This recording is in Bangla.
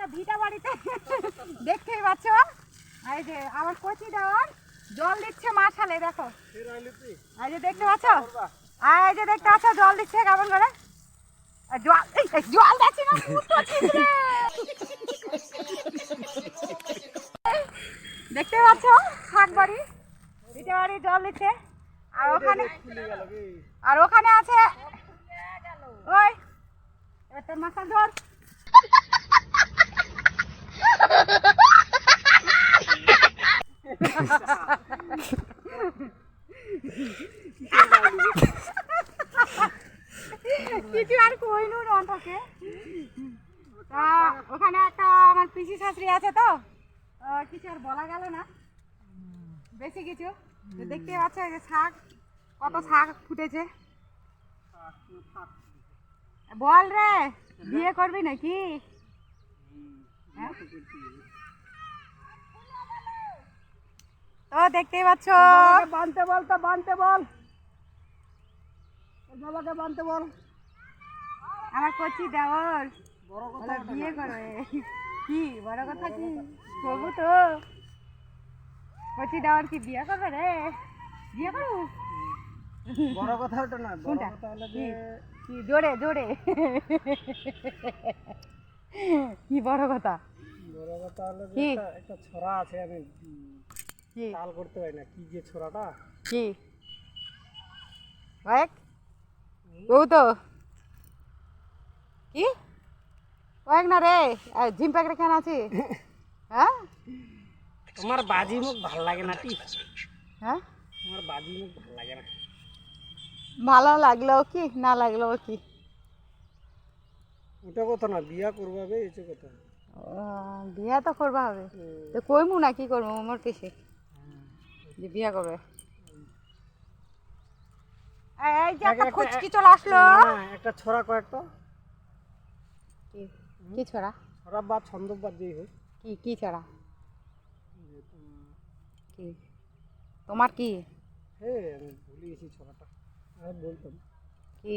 একটা ভিটা বাড়িতে দেখতেই পাচ্ছ। এই যে আমার কচি দেওয়ার জল দিচ্ছে মাছালে, দেখো এই যে দেখতে পাচ্ছ, এই যে দেখতে পাচ্ছ জল দিচ্ছে কেমন করে। জল জল দিচ্ছি না, দেখতে পাচ্ছ শাক বাড়ি, ভিটা বাড়ি জল দিচ্ছে। আর ওখানে আছে ওই একটা মাথা ধর। কিছু আর কইনু নটাকে। ওখানে একটা আমার পিসি শাশুড়ি আছে, তো কিছু আর বলা গেল না বেশি কিছু। দেখতে পাচ্ছ এই যে শাক, কত শাক ফুটেছে। বল রে, বিয়ে করবি নাকি? তো দেখতেই পাচ্ছ, বানতে বল, তো বানতে বল, বাবাকে বানতে বল। আমার কচি দেওর বিয়ে করবে। কি বড় কথা, কি করবো তো? কচি দেওয়ার কি বিয়ে করবে রে? বিয়ে করবো? বড় কথা ওটা না, বড় কোনটা? কথা হলো যে কি জোরে জোরে কি বড় কথা? বড় কথা হলো যে কি? একটা ছড়া আছে, আমি কি তাল করতে পারি না। কি যে ছড়াটা? কি এক ও তো কি কয়েক না রে, জিম প্যাকেট কেন আছে? হ্যাঁ তোমার বাজি মুখ ভাল লাগে না? হ্যাঁ, তোমার বাজি মুখ ভাল লাগে না? ভালো লাগলো কি না লাগলো কি, ওটা কথা না, বিয়া করবাবে এটা কথা। বিয়া তো করবা হবে, তো কইমু না কি করবো আমার পিসে যে বিয়া করবে। এই যে একটা ফুচকি চলে আসলো। না, একটা ছড়া কয়েকটা। কি ছড়া? ছড়া বা ছন্দ বা যেই হোক। কি কি ছড়া? কি তোমার কি? হ্যাঁ, আমি ভুলে গেছি ছড়াটা, আমি বলতাম। কি